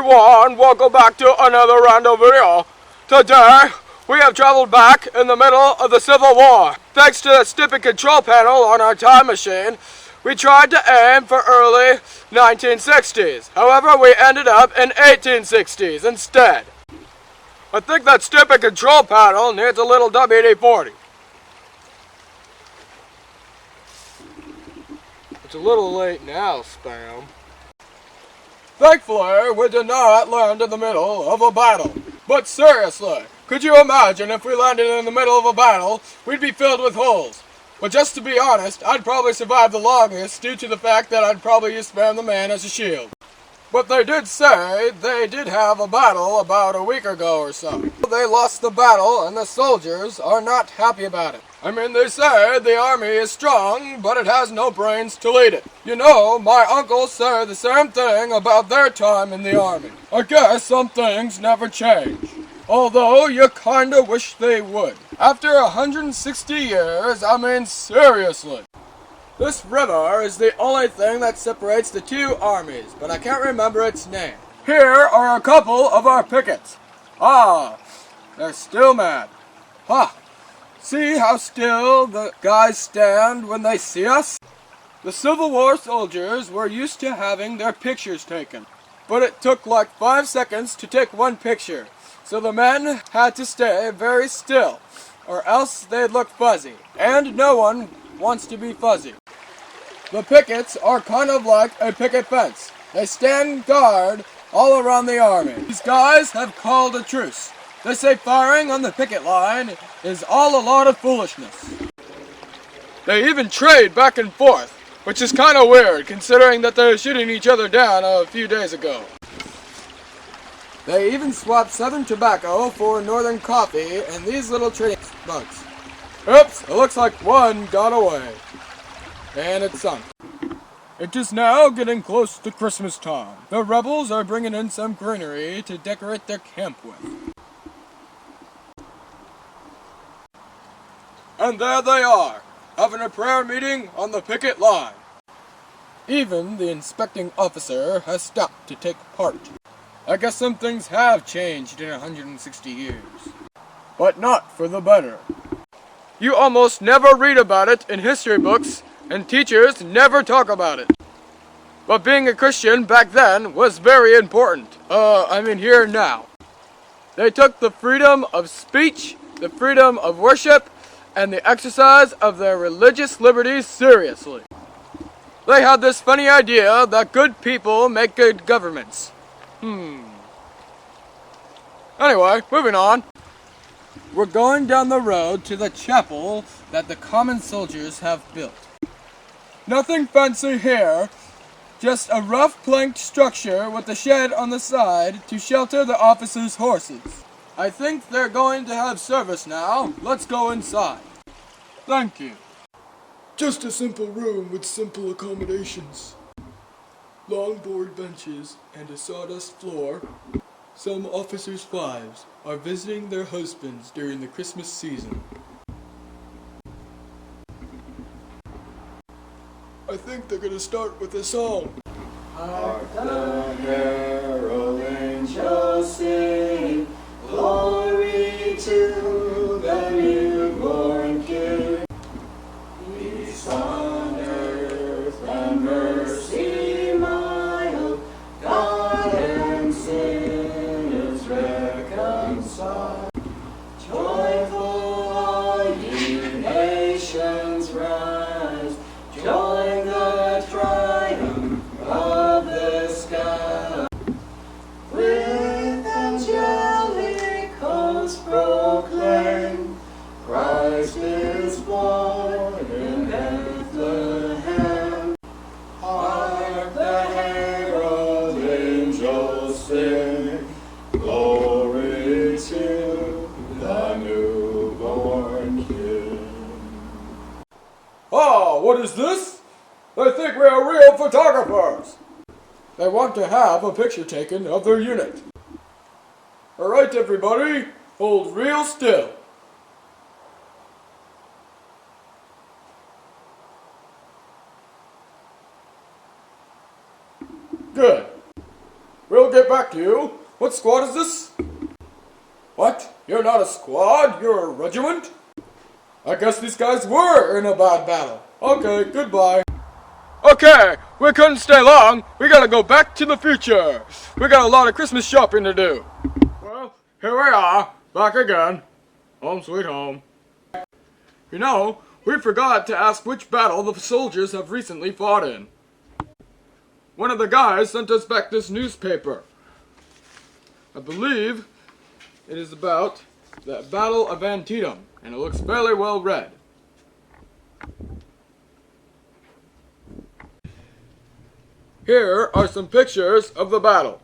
everyone, welcome back to another random video. Today, we have traveled back in the middle of the Civil War. Thanks to the stupid control panel on our time machine, we tried to aim for early 1960s. However, we ended up in 1860s instead. I think that stupid control panel needs a little WD-40. It's a little late now, Spam. Thankfully, we did not land in the middle of a battle. But seriously, could you imagine if we landed in the middle of a battle, we'd be filled with holes. But just to be honest, I'd probably survive the longest due to the fact that I'd probably use Spam the Man as a shield. But they did say they did have a battle about a week ago or so. They lost the battle and the soldiers are not happy about it. I mean, they say the army is strong, but it has no brains to lead it. You know, my uncles say the same thing about their time in the army. I guess some things never change. Although, you kinda wish they would. After 160 years, I mean seriously. This river is the only thing that separates the two armies, but I can't remember its name. Here are a couple of our pickets. Ah, they're still mad. Ha! See how still the guys stand when they see us? The Civil War soldiers were used to having their pictures taken, but it took like 5 seconds to take one picture, so the men had to stay very still, or else they'd look fuzzy, and no one wants to be fuzzy. The pickets are kind of like a picket fence. They stand guard all around the army. These guys have called a truce. They say firing on the picket line is all a lot of foolishness. They even trade back and forth, which is kind of weird considering that they're shooting each other down a few days ago. They even swap Southern tobacco for Northern coffee and these little trading bugs. Oops, it looks like one got away. And it sunk. It is now getting close to Christmas time. The rebels are bringing in some greenery to decorate their camp with. And there they are, having a prayer meeting on the picket line. Even the inspecting officer has stopped to take part. I guess some things have changed in 160 years. But not for the better. You almost never read about it in history books, and teachers never talk about it. But being a Christian back then was very important. Here now. They took the freedom of speech, the freedom of worship, and the exercise of their religious liberties seriously. They had this funny idea that good people make good governments. Anyway, moving on. We're going down the road to the chapel that the common soldiers have built. Nothing fancy here, just a rough planked structure with a shed on the side to shelter the officers' horses. I think they're going to have service now. Let's go inside. Thank you. Just a simple room with simple accommodations. Long board benches and a sawdust floor. Some officers' wives are visiting their husbands during the Christmas season. I think they're gonna start with a song. Hark the herald angels sing, glory to the newborn King. Peace on earth and mercy mild, God and sinners reconciled. Joyful all ye nations rise, join the triumph of the sky. With angelic hosts proclaim, Christ is born in Bethlehem. Hark the herald angels sing, glory to the newborn King. Oh, what is this? They think we are real photographers. They want to have a picture taken of their unit. Alright everybody, hold real still. Good. We'll we'll get back to you. What squad is this? What? You're not a squad, you're a regiment? I guess these guys were in a bad battle. Okay, goodbye. Okay, we couldn't stay long. We gotta go back to the future. We got a lot of Christmas shopping to do. Well, here we are, back again. Home sweet home. You know, we forgot to ask which battle the soldiers have recently fought in. One of the guys sent us back this newspaper. I believe it is about the Battle of Antietam, and it looks fairly well read. Here are some pictures of the battle.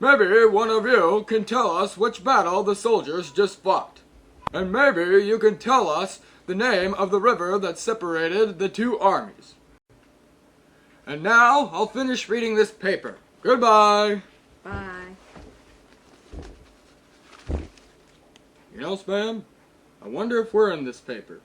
Maybe one of you can tell us which battle the soldiers just fought. And maybe you can tell us the name of the river that separated the two armies. And now I'll finish reading this paper. Goodbye. Bye. You know, Spam, I wonder if we're in this paper.